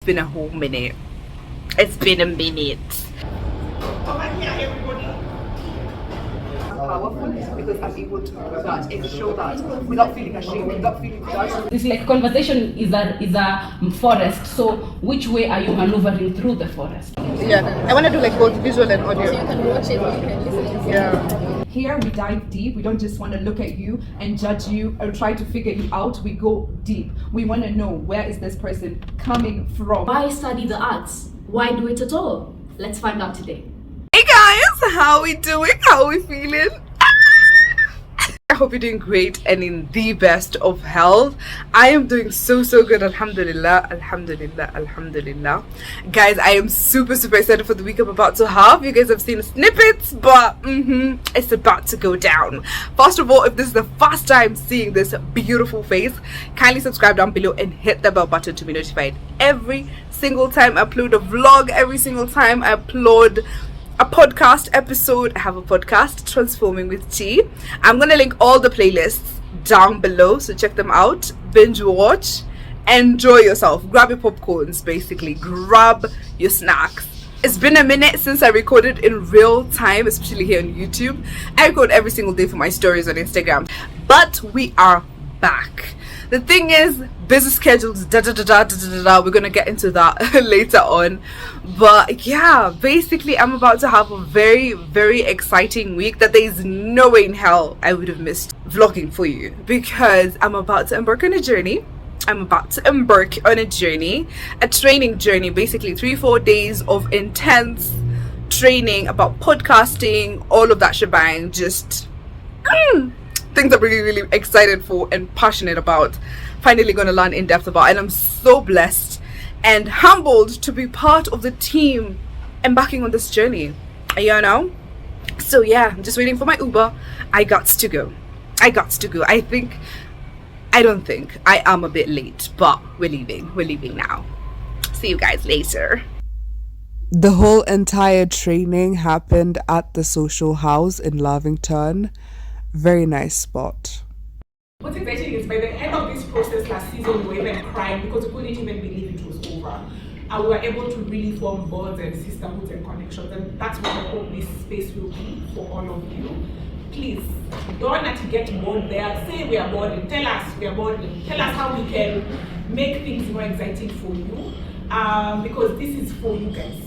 been a whole minute. It's been a minute. Powerful because I'm able to do that and show that without feeling ashamed, without feeling judged. It's like conversation is a forest. So which way are you maneuvering through the forest? Yeah, I want to do like both visual and audio. So you can watch it, you can listen to it. Yeah. Here we dive deep. We don't just want to look at you and judge you or try to figure you out. We go deep. We want to know, where is this person coming from? Why study the arts? Why do it at all? Let's find out today. Hey guys, how we doing? How we feeling? I hope you're doing great and in the best of health. I am doing so good. Alhamdulillah, alhamdulillah, alhamdulillah. Guys, I am super excited for the week I'm about to have. You guys have seen snippets, but it's about to go down. First of all, if this is the first time seeing this beautiful face, kindly subscribe down below and hit the bell button to be notified every single time I upload a vlog, every single time I upload a podcast episode. I have a podcast, Transforming with T. I'm gonna link all the playlists down below, so check them out, binge watch, enjoy yourself, grab your popcorns, basically grab your snacks. It's been a minute since I recorded in real time, especially here on YouTube. I record every single day for my stories on Instagram, but we are back. The thing is, busy schedules, we're gonna get into that later on. But yeah, basically I'm about to have a very exciting week that there is no way in hell I would have missed vlogging for you, because I'm about to embark on a journey. A training journey, basically 3-4 days of intense training about podcasting, all of that shebang. Just things I'm really excited for and passionate about, finally gonna learn in depth about, and I'm so blessed and humbled to be part of the team embarking on this journey, you know. So yeah, I'm just waiting for my Uber. I got to go. I don't think I am a bit late, but we're leaving now. See you guys later. The whole entire training happened at the Social House in Lavington. Very nice spot. What's exciting is by the end of this process last season, we were even crying because we couldn't even believe it was over. And we were able to really form bonds and sisterhoods and connections. And that's what I hope this space will be for all of you. Please, don't have to get bored there. Say we are bored and tell us we are bored and tell us how we can make things more exciting for you. Because this is for you guys.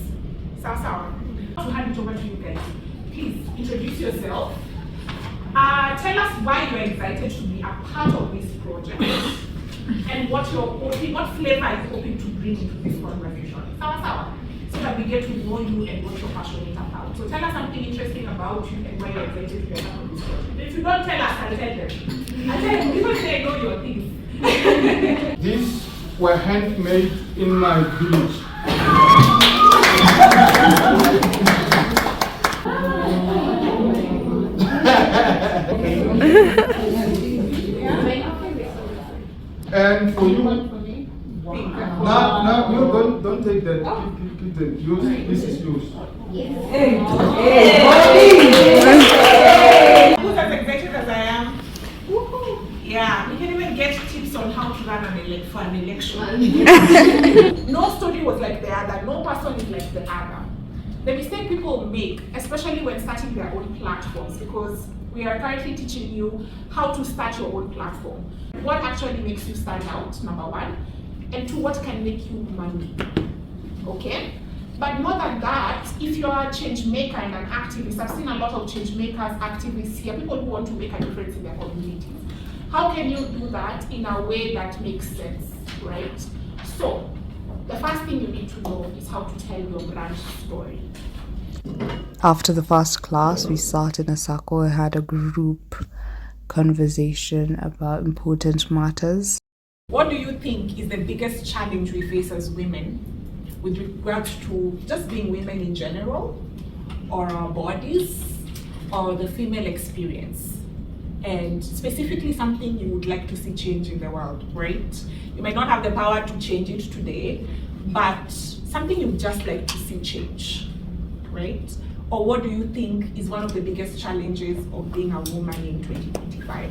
Sawa. To hand it over to you guys. Please introduce yourself. Tell us why you're excited to be a part of this project and what flavor you're hoping to bring into this conversation. Sawa. So that we get to know you and what you're passionate about. So tell us something interesting about you and why you're excited to be a part of this project. If you don't tell us, I'll tell them. People say know your things. These were handmade in my village. And for you, no, don't take that. Keep that. Use. This is yours. Who's as excited as I am? Yeah, we can even get tips on how to run an election. No story was like the other. No person is like the other. The mistake people make, especially when starting their own platforms, because we are currently teaching you how to start your own platform. What actually makes you stand out, number one, and two, what can make you money, okay? But more than that, if you're a change maker and an activist, I've seen a lot of change makers, activists here, people who want to make a difference in their communities. How can you do that in a way that makes sense, right? So, the first thing you need to know is how to tell your brand story. After the first class, we sat in a circle and had a group conversation about important matters. What do you think is the biggest challenge we face as women with regards to just being women in general, or our bodies, or the female experience? And specifically something you would like to see change in the world, right? You might not have the power to change it today, but something you'd just like to see change, right? Or what do you think is one of the biggest challenges of being a woman in 2025?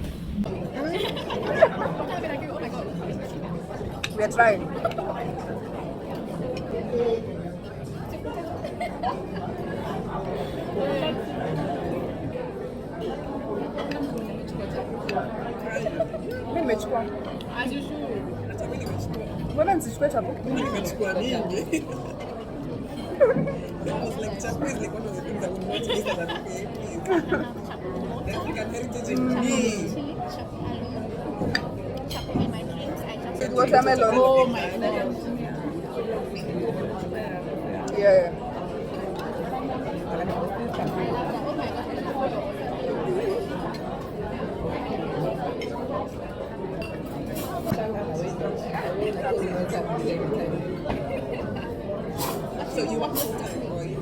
We are trying. Mimi nimechukua. Mbona nisichukue chapo? Mimi nimechukua mingi. I was like, chapo is like one of the things I would want to use as a buffet. The African heritage in me. With watermelon. Oh my God. Yeah. So you want full time, or you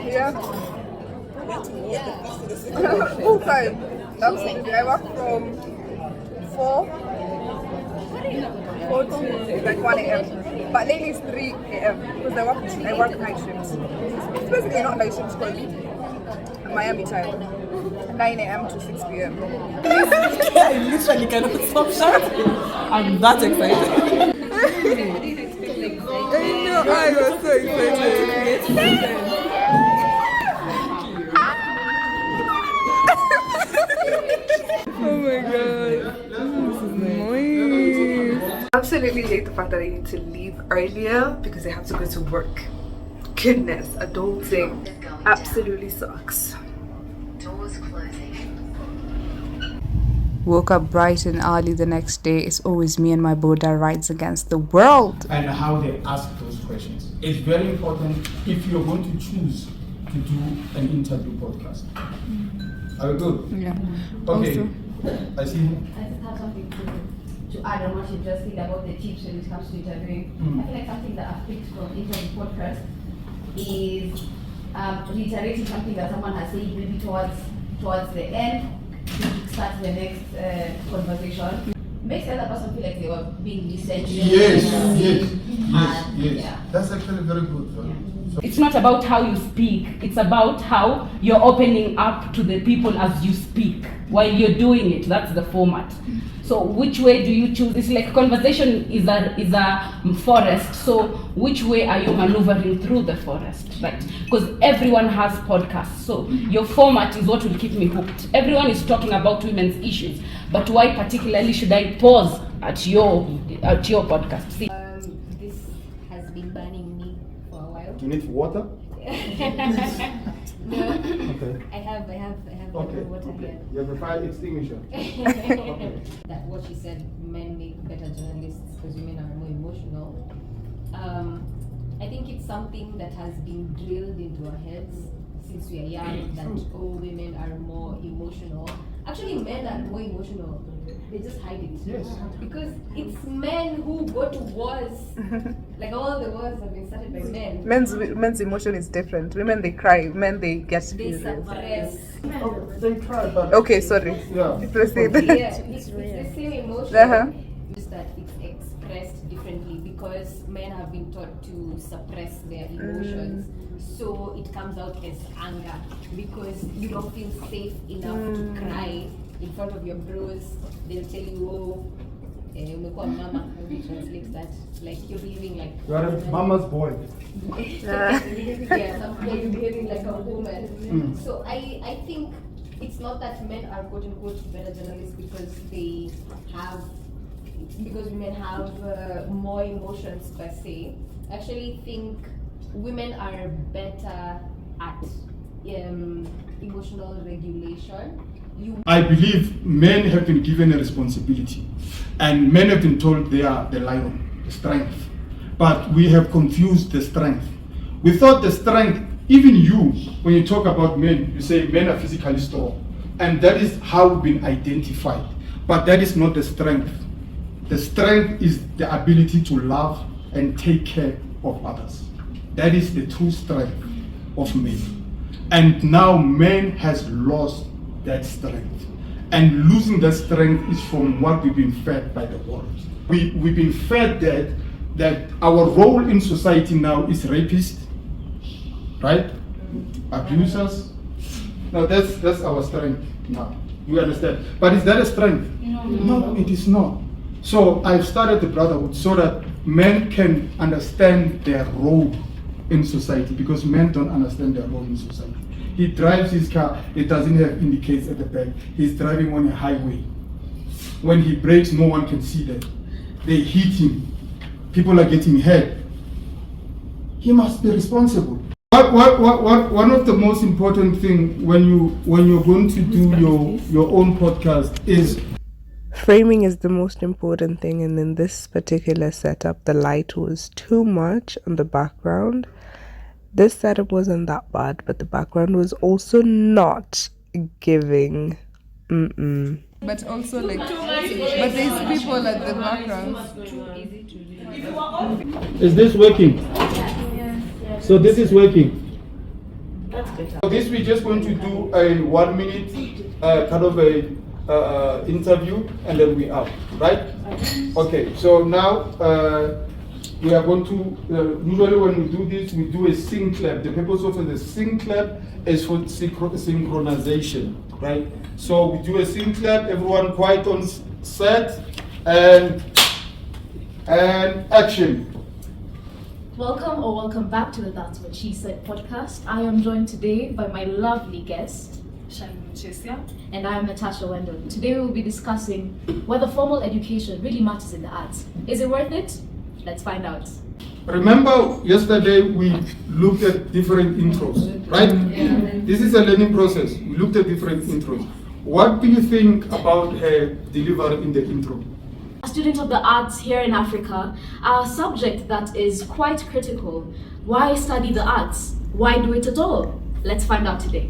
Yeah. want to work the first to the second? Full time. Absolutely. I work from 4 to like 1 a.m. But lately it's 3 a.m. because I work night shifts. It's basically not night shifts because Miami time. 9 a.m. to 6 p.m. I literally cannot stop shouting. I'm that excited. I know, I was so excited. Oh my god. This is nice. Absolutely hate the fact that I need to leave earlier because I have to go to work. Goodness, adulting absolutely sucks. Doors closing. Woke up bright and early the next day. It's always me and my Buddha rides against the world. And how they ask those questions. It's very important if you're going to choose to do an interview podcast. Are we good? Yeah. Okay. Also- I see. I just have something to add on what you just said about the tips when it comes to interviewing. I feel like something that I've picked from interview podcast is reiterating something that someone has said maybe towards the end to start the next conversation. Makes the other person feel like they were being listened to. Yes. Yeah. That's actually very good. Right? So It's not about how you speak, it's about how you're opening up to the people as you speak while you're doing it. That's the format. So which way do you choose? It's like conversation is a forest. So which way are you maneuvering through the forest, right? Because everyone has podcasts. So your format is what will keep me hooked. Everyone is talking about women's issues, but why particularly should I pause at your podcast? See. This has been burning me for a while. you need water? No, Okay. I have Okay. water here. You have a fire extinguisher. That what she said, men make better journalists because women are more emotional. I think it's something that has been drilled into our heads since we are young that all women are more emotional. Actually, men are more emotional. They just hide it. Yes. Because it's men who go to wars. Like all the wars have been started by men. Men's emotion is different. Women they cry. Men they get They furious. suppress. They try, but Okay, sorry. yeah. Proceed. Yeah, it's the same emotion. Uh-huh. Just that it's expressed differently because men have been taught to suppress their emotions. So it comes out as anger because you don't feel safe enough to cry in front of your bros. They'll tell you, oh, umekuwa mama. How do you translate that? Like you're behaving like You are a mama's boy. yeah, you're behaving like a woman. So I think it's not that men are quote unquote better journalists because women have more emotions per se. I actually think women are better at emotional regulation. I believe men have been given a responsibility, and men have been told they are the lion, the strength. But we have confused the strength. We thought the strength, even you, when you talk about men, you say men are physically strong, and that is how we've been identified. But that is not the strength. The strength is the ability to love and take care of others. That is the true strength of men. And now men has lost that strength. And losing that strength is from what we've been fed by the world. We've been fed that our role in society now is rapists, right? Abusers. Now that's our strength now. You understand? But is that a strength? No, it is not. So I've started the brotherhood so that men can understand their role in society, because men don't understand their role in society. He drives his car, it doesn't have indicators at the back. He's driving on a highway. When he brakes, no one can see that. They hit him. People are getting hurt. He must be responsible. One of the most important thing when you're going to do your own podcast is Framing is the most important thing, and in this particular setup, the light was too much on the background. This setup wasn't that bad, but the background was also not giving. But also like, but there's people at the background. Is this working? So this is working. So this we're just going to do a 1 minute kind of a interview, and then we out, right? Okay. So now we are going to usually when we do this, we do a sync clap. The purpose of the sync clap is for synchronization, right? So we do a sync clap. Everyone quiet on set, and action. Welcome back to the That's What She Said podcast. I am joined today by my lovely guest, and I am Natasha Wendell. Today we will be discussing whether formal education really matters in the arts. Is it worth it? Let's find out. Remember yesterday we looked at different intros, right? Yeah. This is a learning process. We looked at different intros. What do you think about her delivery in the intro? A student of the arts here in Africa, a subject that is quite critical. Why study the arts? Why do it at all? Let's find out today.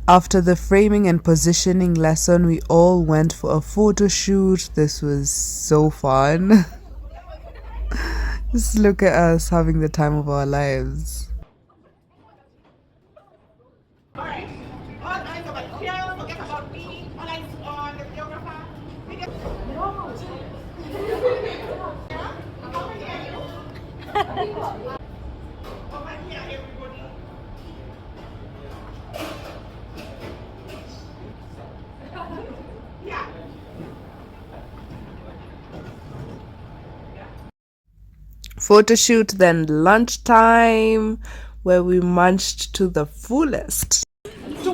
After the framing and positioning lesson, we all went for a photo shoot. This was so fun. Just look at us having the time of our lives. Alright. All eyes over here, forget about me. All eyes on the videographer. Over here, everybody. Yeah. Photo shoot, then lunchtime, where we munched to the fullest. It's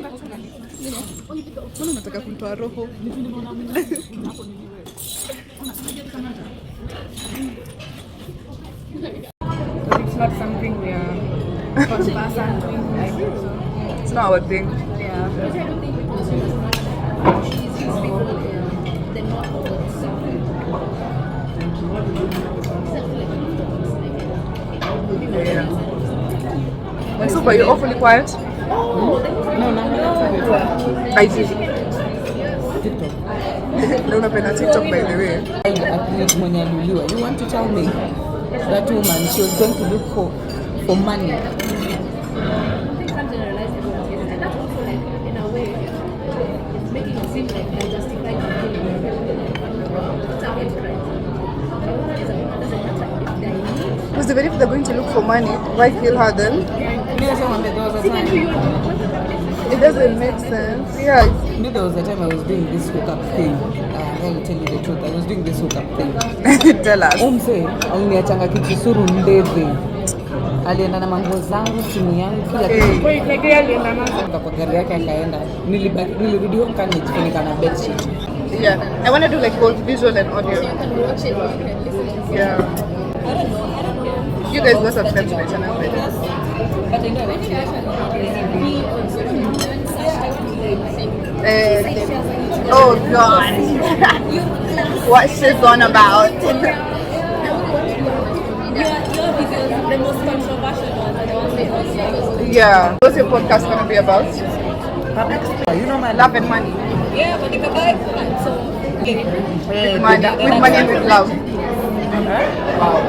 not something we are It's not our thing. Yeah. Because I don't think because she's people, they're not always Yeah. Super, you're awfully quiet. no. I did. No, no, TikTok, by the way. You want to tell me that woman, she was going to look for money? You can't generalize everyone. And that's also like, in a way, it's making it seem like they're justifying the killing. That's a hate crime. A woman is a woman, doesn't matter if they're in need. Because even if they're going to look for money, why kill her then? It doesn't make sense. Yeah. You know, there was a time I was doing this hookup thing. I will tell you the truth. I was doing this hookup thing. Tell us. Aliniachanga kijisuru ndeve. Alienda na manguo zangu, simu yangu, kila kitu. Kwa gari yake akaenda. Nilirudi home kama nijifunika na bedsheet. Yeah. I want to do like both visual and audio. So you can watch it, you can listen to it. Yeah. I don't know. You guys go subscribe to my channel. But I know when you be on social media and Oh God. What's she on about? your videos, the most controversial ones are the ones they also. Yeah. What's your podcast going to be about? You know my Love and money. Yeah, but if a guy so With money and with love. Wow.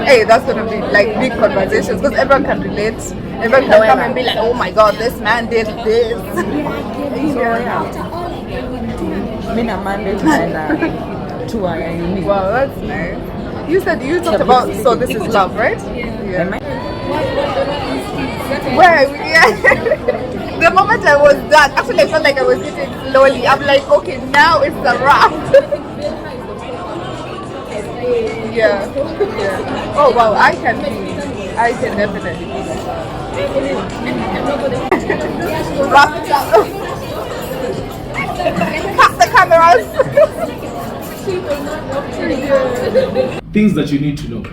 Hey, that's gonna be like big conversations because everyone can relate. Everyone can come and be like, oh my God, this man did this. Mina Monday and 2 hours. Wow, that's nice. You said you talked about so this is love, right? Yeah. Where? Yeah. The moment I was done, actually I felt like I was eating slowly. I'm like, okay, now it's a wrap. Yeah. Yeah. Oh wow, I can definitely be wrap it up. Cut the cameras. Things that you need to know,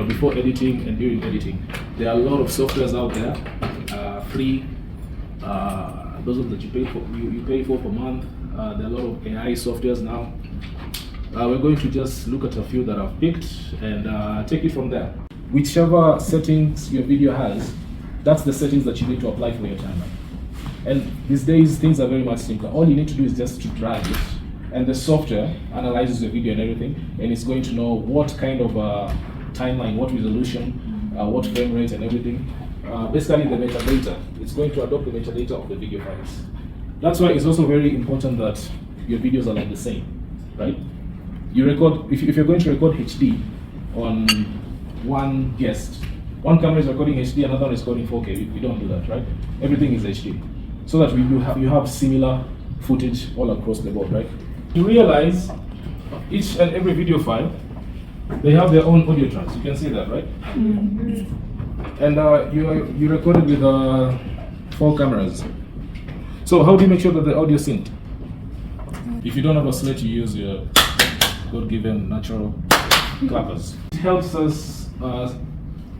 before editing and during editing. There are a lot of softwares out there, free. Those ones that you pay for, you pay for per month. There are a lot of AI softwares now. We're going to just look at a few that I've picked and take it from there. Whichever settings your video has, that's the settings that you need to apply for your timeline. And these days, things are very much simpler. All you need to do is just to drag it, and the software analyzes the video and everything, and it's going to know what kind of timeline, what resolution, what frame rate and everything. Basically the metadata. It's going to adopt the metadata of the video files. That's why it's also very important that your videos are like the same, right? You record, if you're going to record HD on one guest, one camera is recording HD, another one is recording 4K. We don't do that, right? Everything is HD. So that you have similar footage all across the board, right? You realize each and every video file, they have their own audio tracks. You can see that, right? Mm-hmm. And you recorded with 4 cameras. So how do you make sure that the audio synced? If you don't have a slate, you use your God-given natural clappers. It helps us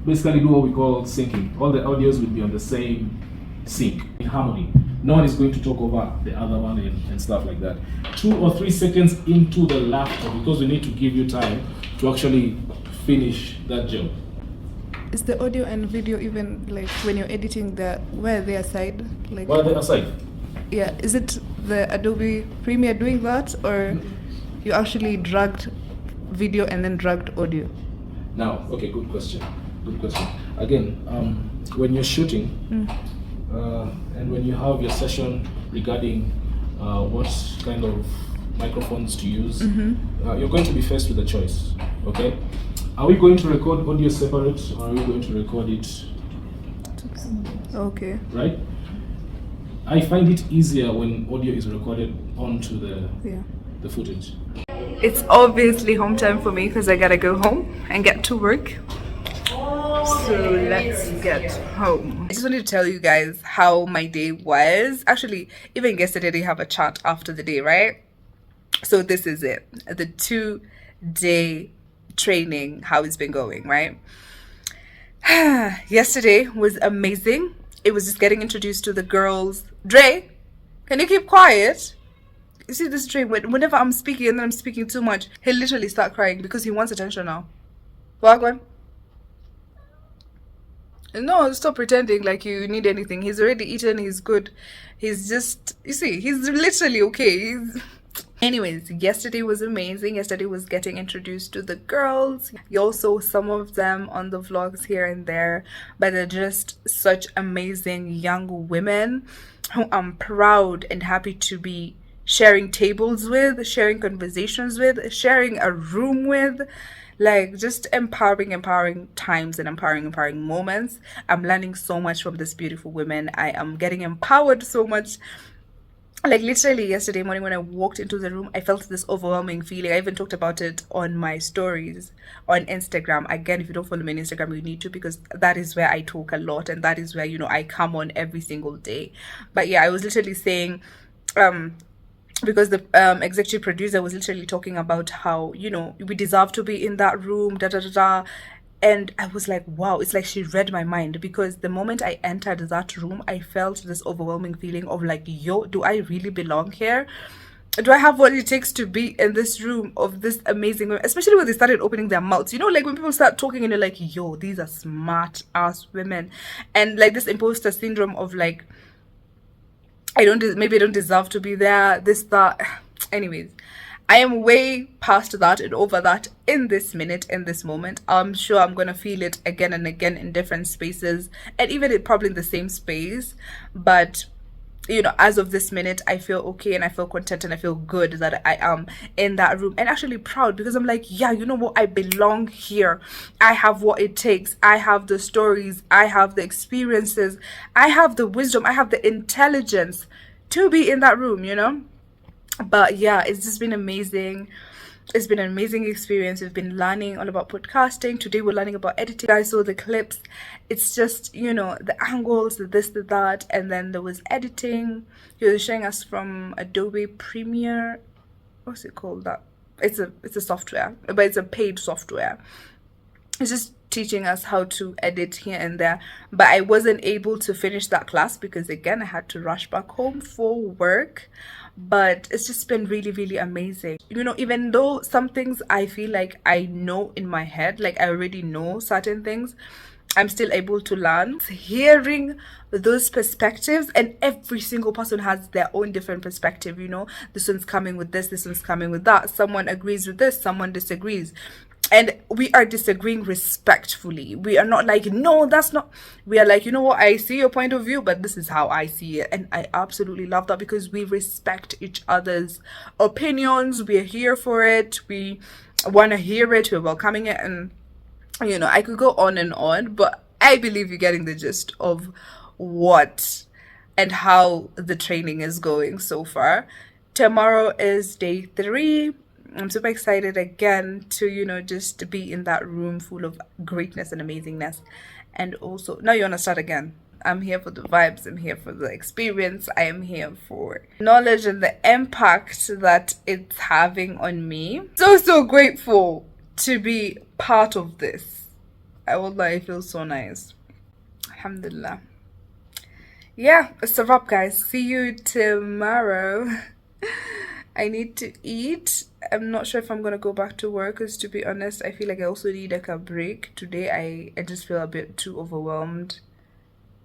basically do what we call syncing. All the audios will be on the same sync, in harmony. No one is going to talk over the other one and stuff like that. 2 or 3 seconds into the laughter, because we need to give you time to actually finish that job. Is the audio and video even like when you're editing where they aside? Like where they aside? Yeah, is it the Adobe Premiere doing that, or you actually dragged video and then dragged audio? Now, okay, good question. Again, when you're shooting and when you have your session regarding what kind of microphones to use, you're going to be faced with a choice, okay? Are we going to record audio separate, or are we going to record it? Okay. Right? I find it easier when audio is recorded onto the footage. It's obviously home time for me because I gotta go home and get to work. So let's get home. I just wanted to tell you guys how my day was. Actually, even yesterday they have a chat after the day, right? So this is it. The 2-day training, how it's been going, right? Yesterday was amazing. It was just getting introduced to the girls. Dre, can you keep quiet? You see this Dre, whenever I'm speaking and then I'm speaking too much, he'll literally start crying because he wants attention now. Wagwan. No, stop pretending like you need anything. He's already eaten, he's good. He's just, you see, he's literally okay. Anyways, yesterday was amazing. Yesterday was getting introduced to the girls. You also saw some of them on the vlogs here and there, but they're just such amazing young women who I'm proud and happy to be sharing tables with, sharing conversations with, sharing a room with. Like, just empowering times and empowering moments. I'm learning so much from these beautiful women. I am getting empowered so much. Like, literally yesterday morning when I walked into the room, I felt this overwhelming feeling. I even talked about it on my stories on Instagram. Again, if you don't follow me on Instagram, you need to, because that is where I talk a lot, and that is where, I come on every single day. But yeah, I was literally saying, because the executive producer was literally talking about how, we deserve to be in that room, and I was like, wow, it's like she read my mind, because the moment I entered that room, I felt this overwhelming feeling of like, yo, do I really belong here? Do I have what it takes to be in this room of this amazing women? Especially when they started opening their mouths, like when people start talking and you're like, yo, these are smart ass women. And like this imposter syndrome of like, maybe I don't deserve to be there, that. Anyways, I am way past that and over that in this minute, in this moment. I'm sure I'm going to feel it again and again in different spaces, and even probably in the same space. But, as of this minute, I feel okay and I feel content and I feel good that I am in that room, and actually proud, because I'm like, yeah, you know what? I belong here. I have what it takes. I have the stories. I have the experiences. I have the wisdom. I have the intelligence to be in that room, But yeah, it's just been amazing. It's been an amazing experience. We've been learning all about podcasting. Today we're learning about editing. You guys saw the clips. It's just, you know, the angles, the this, the that, and then there was editing. He was showing us from Adobe Premiere. What's it called? That it's a software, but it's a paid software. It's just teaching us how to edit here and there, but I wasn't able to finish that class because again I had to rush back home for work. But it's just been really, really amazing. You know, even though some things I feel like I know in my head, like I already know certain things, I'm still able to learn. Hearing those perspectives, and every single person has their own different perspective, you know, this one's coming with this one's coming with that, someone agrees with this, someone disagrees, and we are disagreeing respectfully. We are not like, no, that's not. We are like, you know what, I see your point of view, but this is how I see it. And I absolutely love that because we respect each other's opinions. We are here for it. We want to hear it. We're welcoming it. And, you know, I could go on, but I believe you're getting the gist of what and how the training is going so far. Tomorrow is day 3. I'm super excited again to, you know, just be in that room full of greatness and amazingness. And also, now you want to start again. I'm here for the vibes. I'm here for the experience. I am here for knowledge and the impact that it's having on me. So grateful to be part of this. I will lie, it feels so nice. Alhamdulillah. Yeah, it's a wrap, guys. See you tomorrow. I need to eat. I'm not sure if I'm gonna go back to work because, to be honest, I feel like I also need like a break. Today I just feel a bit too overwhelmed,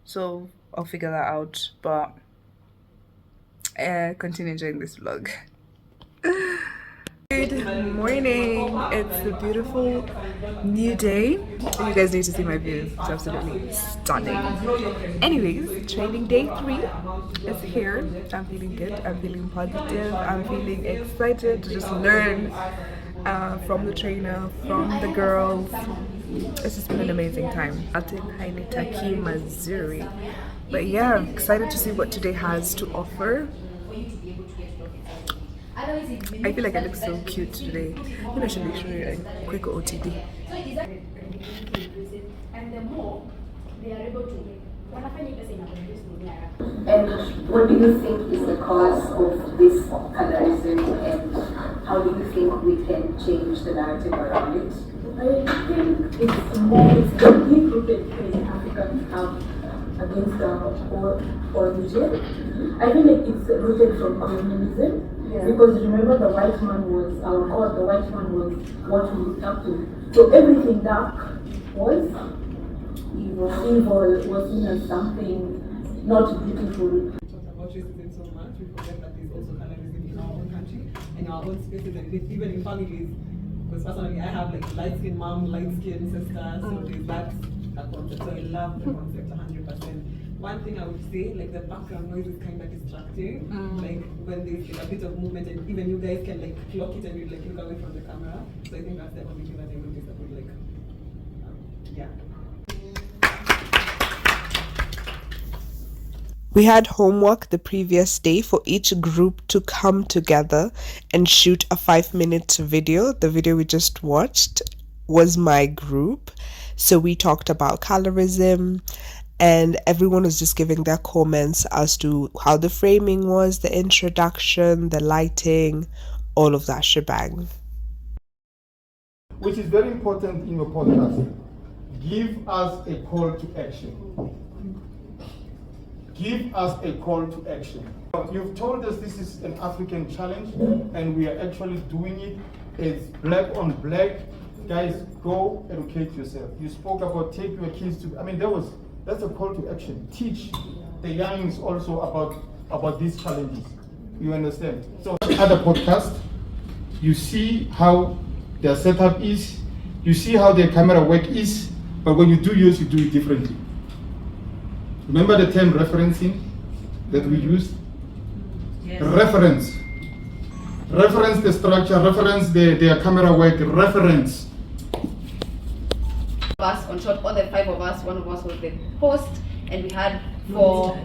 so I'll figure that out. But continue enjoying this vlog. Good morning. It's a beautiful new day. You guys need to see my view. It's absolutely stunning. Anyways, training day 3 is here. I'm feeling good. I'm feeling positive. I'm feeling excited to just learn from the trainer, from the girls. It's just been an amazing time. Out in Hainitaki, Missouri. But yeah, I'm excited to see what today has to offer. I feel like I look so cute today. Maybe I should make sure you're a quick OTD. And the more they are able to And what do you think is the cause of this colorism, and how do you think we can change the narrative around it? I think it's the deep-rooted pain Africans have against origin. I feel like it's rooted from colonialism. Yeah. Because remember, the white man was our god, the white man was what we looked up to. So everything dark was evil was seen as something not beautiful. We talk about racism so much, we forget that there's also colorism in our own country, in our own spaces, and even in families. Because personally, I have like light-skinned mom, light-skinned sister, so there's that concept. So I love the concept 100%. One thing I would say, like the background noise is kind of distracting. Like when there's like a bit of movement, and even you guys can like clock it and you like look away from the camera. So I think that's the only thing that I noticed about like, yeah. We had homework the previous day for each group to come together and shoot a 5-minute video. The video we just watched was my group. So we talked about colorism, and everyone was just giving their comments as to how the framing was, the introduction, the lighting, all of that shebang. Which is very important in your podcast. Give us a call to action. Give us a call to action. You've told us this is an African challenge, and we are actually doing it. It's black on black. Guys, go educate yourself. You spoke about take your kids to, I mean, that's a call to action. Teach the youngs also about these challenges. You understand? So other podcast, you see how their setup is, you see how their camera work is, but when you do yours, you do it differently. Remember the term referencing that we used? Yes. Reference the structure, reference their camera work, reference. Us on shot, all the 5 of us, one of us was the host, and we had four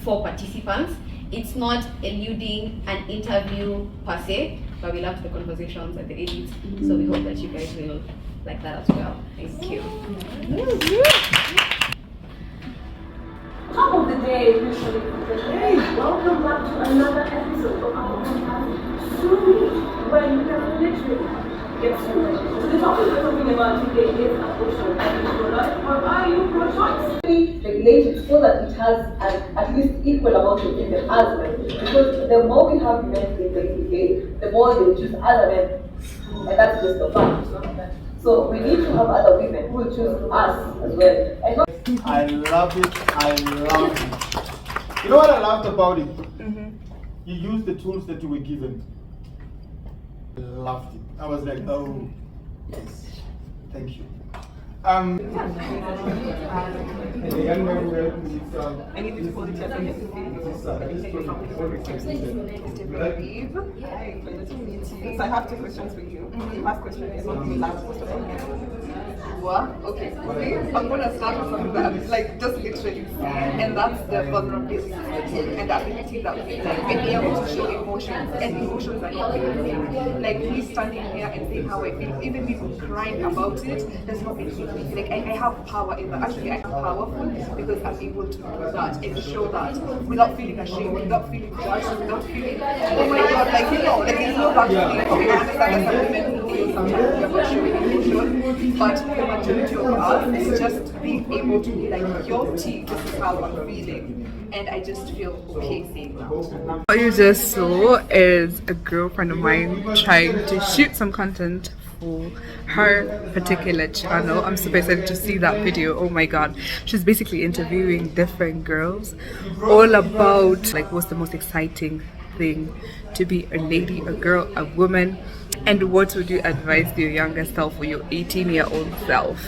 participants. It's not eluding an interview per se, but we loved the conversations and the edits. So we hope that you guys will like that as well. Thank you. Top of the day, usually. Hey, welcome back to another episode of our podcast, Truly, where you can literally get to it. So the topic we're talking about today is abortion. Are you pro-life or are you pro-choice? Regulated so that it has at least equal amount of women as men. Because the more we have men in the UK, the more they choose other men. And that's just a fact. So we need to have other women who will choose us as well. And not I love it. I love it. You know what I loved about it? You used the tools that you were given. I loved it. I was like, oh, yes. Thank you. The young man will I need to hold it up. So I have two questions for you. The first question is what we love most about you. What? Okay. I'm gonna start from that, like just literally, and that's the vulnerability and the ability that we like being able to show emotions, and emotions are not feelings. Like me standing here and saying how I feel, even me crying about it, does not make me feel like I have power in that. Actually, I am powerful because I'm able to do that and show that without feeling ashamed, without feeling judged, without feeling oh my god, like it's not that feeling. Okay, I understand that some women feel sometimes we're not showing emotion, but the majority of us is just being able to be like, yo, T, this is how I'm feeling. And I just feel okay saying that. What you just saw is a girlfriend of mine trying to shoot some content for her particular channel. I'm super excited to see that video. Oh my god. She's basically interviewing different girls all about like what's the most exciting thing to be a lady, a girl, a woman, and what would you advise your younger self or your 18-year-old self.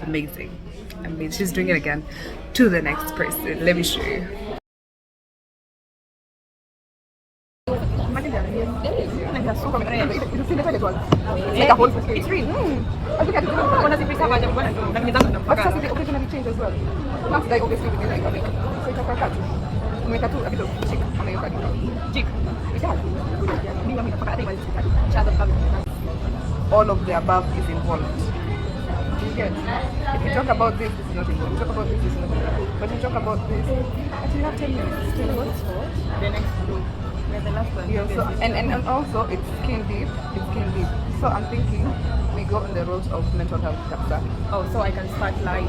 Amazing. Amazing. She's doing it again to the next person. Let me show you. It's real. I think I can do one of the preserve and but that's the occasionally change as well. That's like obviously with the like so it's a cut. Make a bit of chick on your body. Chick. All of the above is involved. Yes. If you talk about this, this is not involved. You talk about this, this is not involved. But you talk about this. Actually, you have 10 minutes. The next group. The last one. Yeah, so, and also it's skin deep. It's skin deep. So I'm thinking we go on the road of mental health chapter. Oh, so I can start like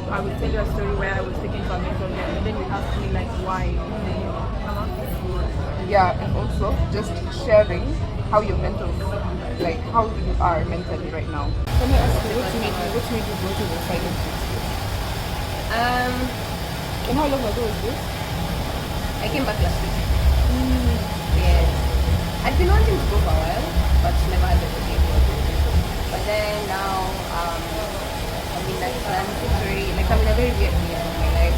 I will tell you a story where I was taken to a mental health, and then you ask me like why. Yeah, and also just sharing how your mental, like how you are mentally right now. Let me ask you, what made you go to the silent retreat? And how long ago was this? I came back last week. Yes. I'd been wanting to go for a while, but never had the opportunity. But then now, I'm in that transitory, like I'm in a very weird period of my life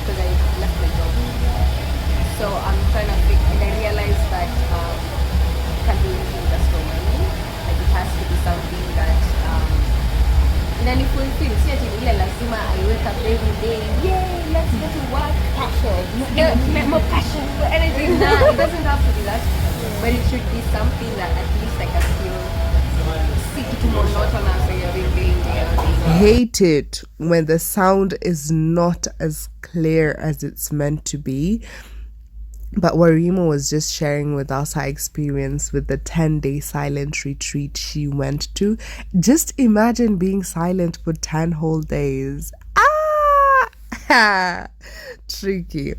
because I left my job. So I'm trying to think, and I realized that I can't do anything just for money. Like it has to be something that then if we feel lazima I wake up every day, yay, let's go to work, passion, more passion, more energy. Nah, it doesn't have to be that, but it should be something that at least I can feel sick to monotonous every day. Hate it when the sound is not as clear as it's meant to be. But Warima was just sharing with us her experience with the 10-day silent retreat she went to. Just imagine being silent for 10 whole days. Tricky.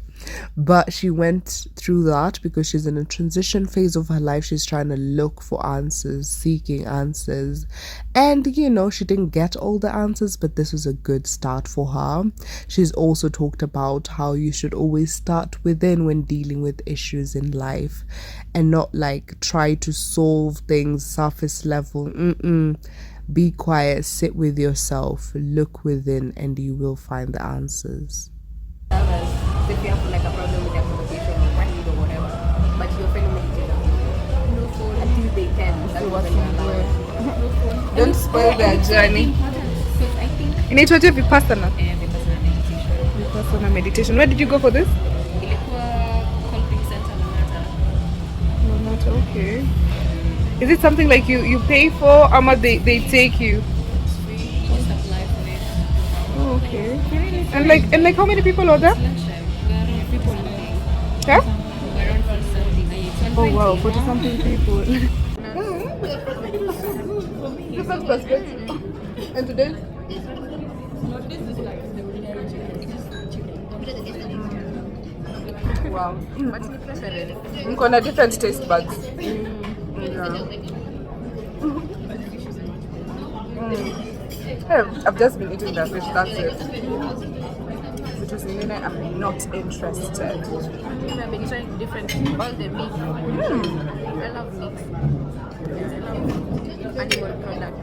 But she went through that because she's in a transition phase of her life. She's trying to look for answers, seeking answers. And, she didn't get all the answers, but this was a good start for her. She's also talked about how you should always start within when dealing with issues in life and not like try to solve things surface level. Be quiet, sit with yourself, look within, and you will find the answers. If you have like a problem with their conversation or one need or whatever, but your fellow meditator, no phone until they can. That's what they allow. Don't spoil their journey. I think Inaitwaje Vipassana? Vipassana meditation. Vipassana meditation. Where did you go for this? Ilikuwa Center Manhattan. Okay. Is it something like you pay for, or they take you? Just apply for it. Oh, okay. And like how many people are there? People Yeah? around 40 something. Oh wow, 40 something people. Different perspective. And today? Wow. Mko na different taste buds. I've just been eating the fish, that's it. Which is mean I'm not interested. I've been trying different, all the meat. I love meat. Animal product.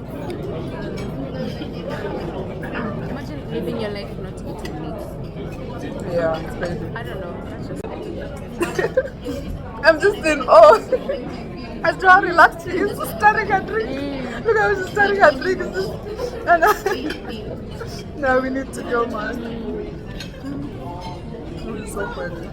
Imagine living your life not eating meat. Yeah, it's crazy. I don't know. That's just I'm just in awe. I draw relaxed. He's just staring at drinks. Look, I was just staring at drinks. And now we need to go, man. It's so funny.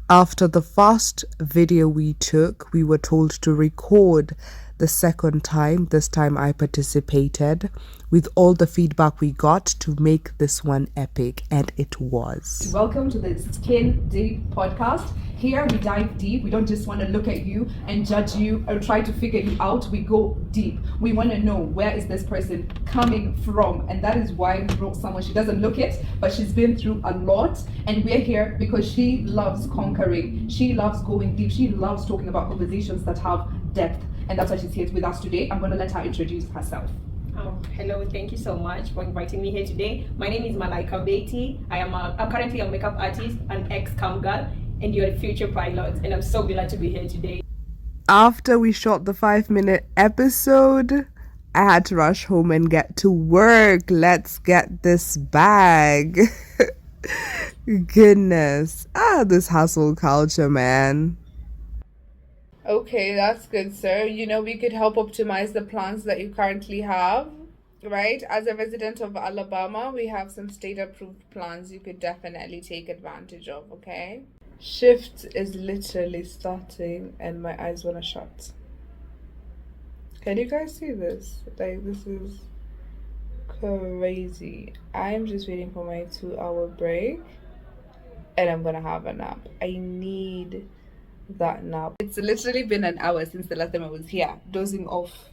After the first video we took, we were told to record the second time. This time I participated with all the feedback we got to make this one epic, and it was. Welcome to the Skin Deep podcast. Here we dive deep. We don't just want to look at you and judge you or try to figure you out. We go deep. We want to know, where is this person coming from? And that is why we brought someone. She doesn't look it, but she's been through a lot. And we're here because she loves conquering. She loves going deep. She loves talking about conversations that have depth. And that's why she's here with us today. I'm going to let her introduce herself. Hello, thank you so much for inviting me here today. My name is Malaika Beatty. I'm currently a makeup artist, an ex-cam girl, and you're a future pilot. And I'm so glad to be here today. After we shot the 5-minute episode, I had to rush home and get to work. Let's get this bag. Goodness. This hustle culture, man. Okay, that's good, sir. You know, we could help optimize the plans that you currently have, right? As a resident of Alabama, we have some state-approved plans you could definitely take advantage of, okay? Shift is literally starting and my eyes want to shut. Can you guys see this? Like, this is crazy. I'm just waiting for my 2-hour break and I'm gonna have a nap. I need that nap. It's literally been an hour since the last time I was here, dozing off.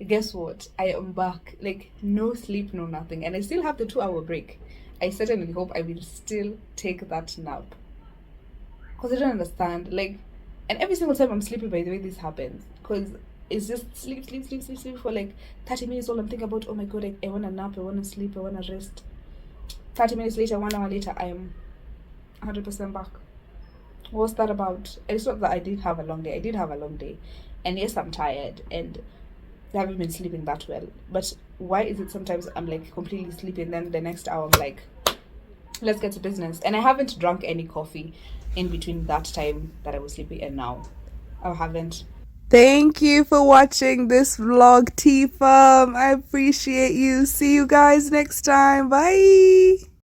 Guess what? I am back. Like, no sleep, no nothing. And I still have the 2-hour break. I certainly hope I will still take that nap. Because I don't understand. Like, and every single time I'm sleeping, by the way, this happens. Because it's just sleep for like 30 minutes. All I'm thinking about, oh my god, I want to nap, I want to sleep, I want to rest. 30 minutes later, 1 hour later, I am 100% back. What's that about? It's not that I did have a long day. I did have a long day. And yes, I'm tired and I haven't been sleeping that well. But why is it sometimes I'm like completely sleepy and then the next hour I'm like, let's get to business. And I haven't drunk any coffee in between that time that I was sleepy and now. I haven't. Thank you for watching this vlog, TeeFam. I appreciate you. See you guys next time. Bye.